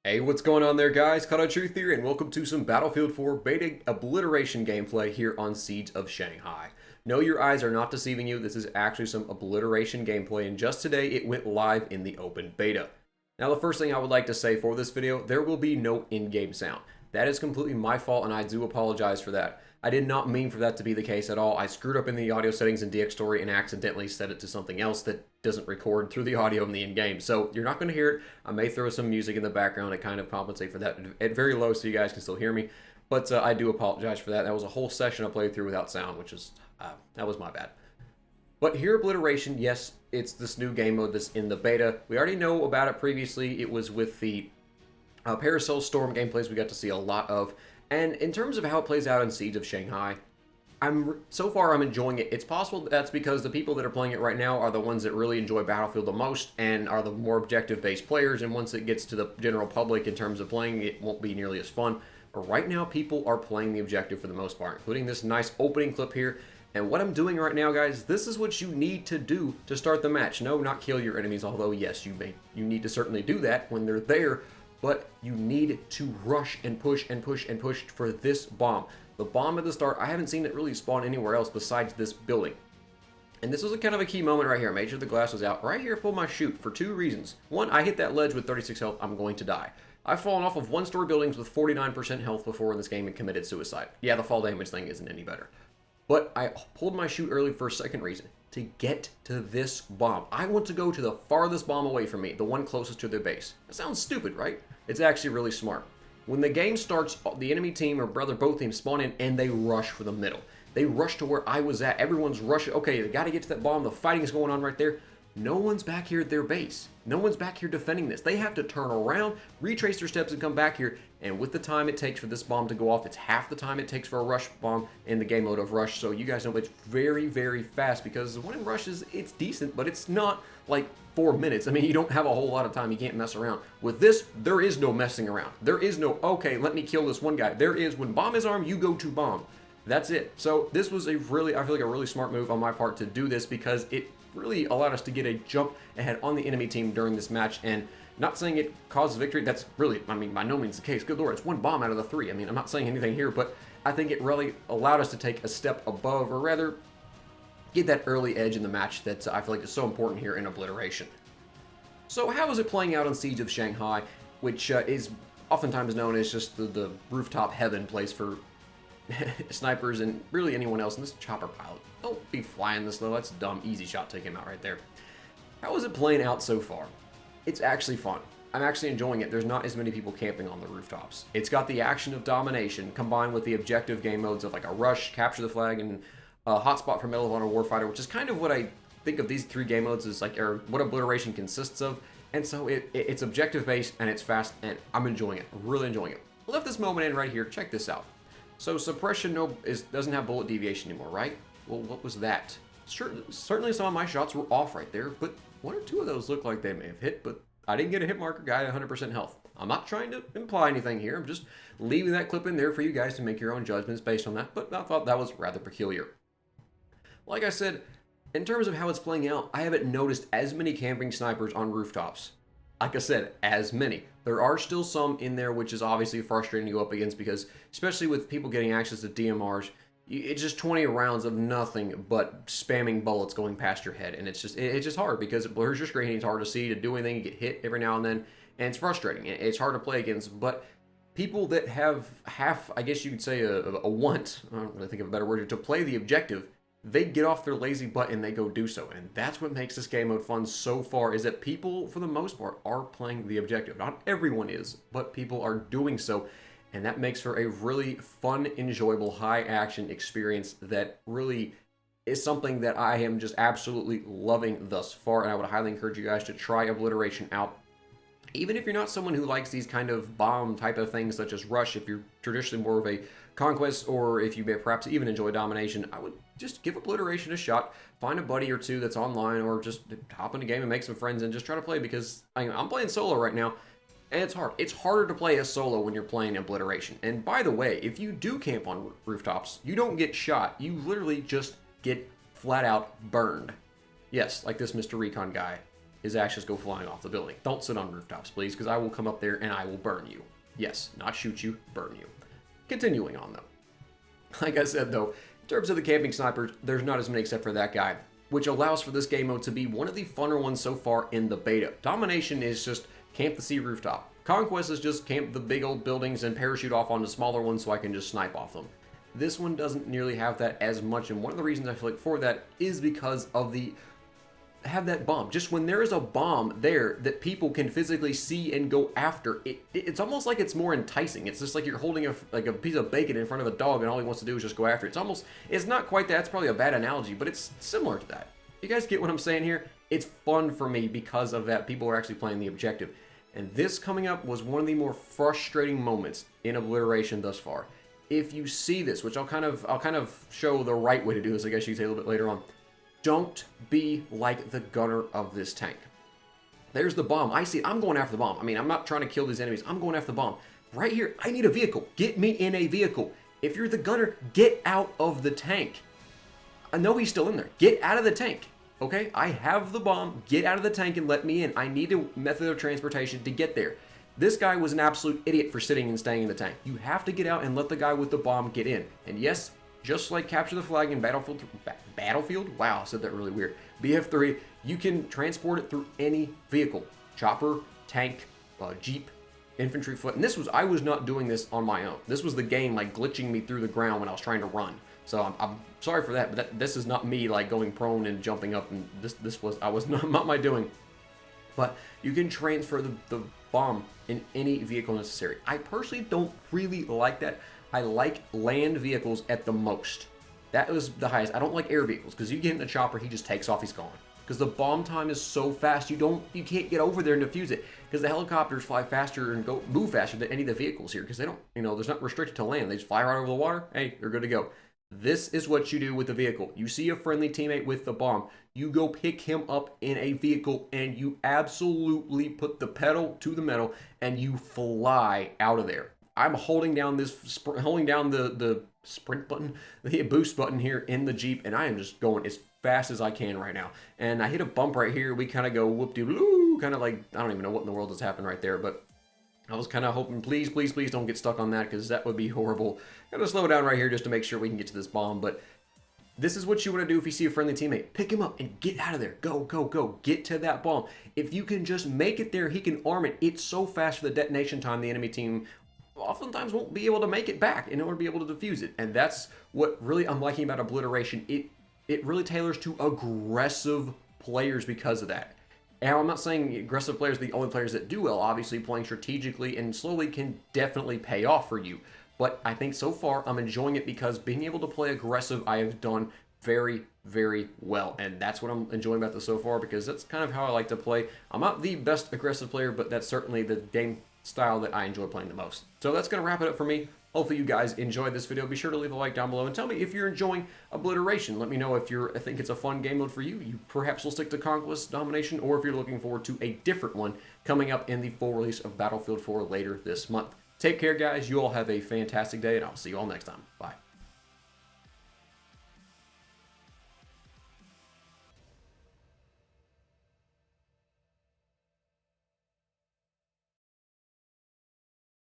Hey, what's going on there, guys? Caught Truth here, and welcome to some Battlefield 4 Beta Obliteration gameplay here on Siege of Shanghai. No, your eyes are not deceiving you. This is actually some Obliteration gameplay, and just today it went live in the open beta. Now, the first thing I would like to say for this video, there will be no in-game sound. That is completely my fault, and I do apologize for that. I did not mean for that to be the case at all. I screwed up in the audio settings in DxStory and accidentally set it to something else that doesn't record through the audio in the in-game. So you're not going to hear it. I may throw some music in the background to kind of compensate for that at very low so you guys can still hear me. But I do apologize for that. That was a whole session I played through without sound, which is, that was my bad. But here, Obliteration, yes, it's this new game mode that's in the beta. We already know about it previously. It was with the Paracel Storm gameplays we got to see a lot of. And in terms of how it plays out in Siege of Shanghai, so far I'm enjoying it. It's possible that's because the people that are playing it right now are the ones that really enjoy Battlefield the most and are the more objective-based players, and once it gets to the general public in terms of playing, it won't be nearly as fun. But right now, people are playing the objective for the most part, including this nice opening clip here. And what I'm doing right now, guys, this is what you need to do to start the match. No, not kill your enemies, although yes, you need to certainly do that when they're there. But you need to rush and push and push and push for this bomb. The bomb at the start, I haven't seen it really spawn anywhere else besides this building. And this was a kind of a key moment right here. I made sure the glass was out. Right here, pulled my chute for two reasons. One, I hit that ledge with 36 health, I'm going to die. I've fallen off of one-story buildings with 49% health before in this game and committed suicide. Yeah, the fall damage thing isn't any better. But I pulled my chute early for a second reason. To get to this bomb. I want to go to the farthest bomb away from me, the one closest to their base. That sounds stupid, right? It's actually really smart. When the game starts, the enemy team, or rather both teams, spawn in and they rush for the middle. They rush to where I was at. Everyone's rushing. Okay, they got to get to that bomb. The fighting is going on right there. No one's back here at their base. No one's back here defending this. They have to turn around, retrace their steps, and come back here. And with the time it takes for this bomb to go off, it's half the time it takes for a rush bomb in the game mode of Rush. So you guys know it's very, very fast, because when it rushes, it's decent, but it's not like 4 minutes. I mean, you don't have a whole lot of time. You can't mess around. With this, there is no messing around. There is no, okay, let me kill this one guy. There is, when bomb is armed, you go to bomb. That's it. So this was a really, I feel like a really smart move on my part to do this, because it really allowed us to get a jump ahead on the enemy team during this match. And not saying it caused victory, that's really, I mean, by no means the case. Good lord, it's one bomb out of the three. I mean, I'm not saying anything here, but I think it really allowed us to take a step above, or rather, get that early edge in the match that I feel like is so important here in Obliteration. So how is it playing out on Siege of Shanghai, which is oftentimes known as just the rooftop heaven place for snipers and really anyone else in this chopper pilot. Don't be flying this low. That's dumb. Easy shot, take him out right there. How is it playing out so far? It's actually fun. I'm actually enjoying it. There's not as many people camping on the rooftops. It's got the action of domination combined with the objective game modes of like a rush, capture the flag, and a hotspot for Medal of Honor Warfighter, which is kind of what I think of these three game modes as, like, or what Obliteration consists of. And so it's objective based and it's fast, and I'm enjoying it. I'm really enjoying it. I left this moment in right here. Check this out. So suppression doesn't have bullet deviation anymore, right? Well, what was that? Certainly some of my shots were off right there, but one or two of those look like they may have hit, but I didn't get a hit marker guy at 100% health. I'm not trying to imply anything here. I'm just leaving that clip in there for you guys to make your own judgments based on that, but I thought that was rather peculiar. Like I said, in terms of how it's playing out, I haven't noticed as many camping snipers on rooftops. Like I said, as many. There are still some in there, which is obviously frustrating to go up against, because especially with people getting access to DMRs, it's just 20 rounds of nothing but spamming bullets going past your head, and it's just hard because it blurs your screen. It's hard to see, to do anything. You get hit every now and then, and it's frustrating. It's hard to play against, but people that have half, I guess you could say, a want, I don't really think of a better word, to play the objective, they get off their lazy butt and they go do so. And that's what makes this game mode fun so far, is that people, for the most part, are playing the objective. Not everyone is, but people are doing so. And that makes for a really fun, enjoyable, high-action experience that really is something that I am just absolutely loving thus far. And I would highly encourage you guys to try Obliteration out. Even if you're not someone who likes these kind of bomb type of things, such as Rush, if you're traditionally more of a Conquest, or if you may perhaps even enjoy Domination, I would just give Obliteration a shot. Find a buddy or two that's online, or just hop in a game and make some friends and just try to play, because I'm playing solo right now, and it's hard. It's harder to play as solo when you're playing Obliteration. And by the way, if you do camp on rooftops, you don't get shot. You literally just get flat out burned. Yes, like this Mr. Recon guy his ashes go flying off the building. Don't sit on rooftops, please, because I will come up there and I will burn you. Yes, not shoot you, burn you. Continuing on, though. Like I said, though, in terms of the camping snipers, there's not as many except for that guy, which allows for this game mode to be one of the funner ones so far in the beta. Domination is just camp the sea rooftop. Conquest is just camp the big old buildings and parachute off on the smaller ones so I can just snipe off them. This one doesn't nearly have that as much, and one of the reasons I feel like for that is because of the have that bomb. Just when there is a bomb there that people can physically see and go after, it's almost like it's more enticing. It's just like you're holding a piece of bacon in front of a dog and all he wants to do is just go after it. It's not quite that. It's probably a bad analogy, but it's similar to that. You guys get what I'm saying here? It's fun for me because of that. People are actually playing the objective. And this coming up was one of the more frustrating moments in Obliteration thus far. If you see this, which I'll kind of show the right way to do this, I guess you could say a little bit later on. Don't be like the gunner of this tank. There's the bomb. I see it. I'm going after the bomb. I mean, I'm not trying to kill these enemies. I'm going after the bomb. Right here, I need a vehicle. Get me in a vehicle. If you're the gunner, get out of the tank. I know he's still in there. Get out of the tank. Okay? I have the bomb. Get out of the tank and let me in. I need a method of transportation to get there. This guy was an absolute idiot for sitting and staying in the tank. You have to get out and let the guy with the bomb get in. And yes, just like Capture the Flag in Battlefield? Wow, I said that really weird. BF3, you can transport it through any vehicle. Chopper, tank, jeep, infantry foot. And I was not doing this on my own. This was the game like glitching me through the ground when I was trying to run. So I'm sorry for that, but this is not me like going prone and jumping up, and I was not my doing. But you can transfer the bomb in any vehicle necessary. I personally don't really like that. I like land vehicles at the most. That was the highest. I don't like air vehicles because you get in a chopper, he just takes off, he's gone. Because the bomb time is so fast, you can't get over there and defuse it. Because the helicopters fly faster and move faster than any of the vehicles here. Because they don't, there's not restricted to land. They just fly right over the water. Hey, you're good to go. This is what you do with the vehicle. You see a friendly teammate with the bomb. You go pick him up in a vehicle and you absolutely put the pedal to the metal and you fly out of there. I'm holding down the sprint button, the boost button here in the Jeep, and I am just going as fast as I can right now. And I hit a bump right here. We kind of go whoop-de-blue, kind of like, I don't even know what in the world has happened right there, but I was kind of hoping, please, please, please don't get stuck on that because that would be horrible. Gotta slow down right here just to make sure we can get to this bomb, but this is what you want to do if you see a friendly teammate. Pick him up and get out of there. Go, go, go. Get to that bomb. If you can just make it there, he can arm it. It's so fast for the detonation time, the enemy team oftentimes won't be able to make it back in order to be able to defuse it. And that's what really I'm liking about Obliteration. It really tailors to aggressive players because of that. And I'm not saying aggressive players are the only players that do well. Obviously, playing strategically and slowly can definitely pay off for you. But I think so far I'm enjoying it because being able to play aggressive I have done very, very well. And that's what I'm enjoying about this so far because that's kind of how I like to play. I'm not the best aggressive player, but that's certainly the game style that I enjoy playing the most. So that's going to wrap it up for me. Hopefully you guys enjoyed this video. Be sure to leave a like down below and tell me if you're enjoying Obliteration. Let me know if I think it's a fun game mode for you. You perhaps will stick to Conquest Domination, or if you're looking forward to a different one coming up in the full release of Battlefield 4 later this month. Take care, guys. You all have a fantastic day, and I'll see you all next time. Bye.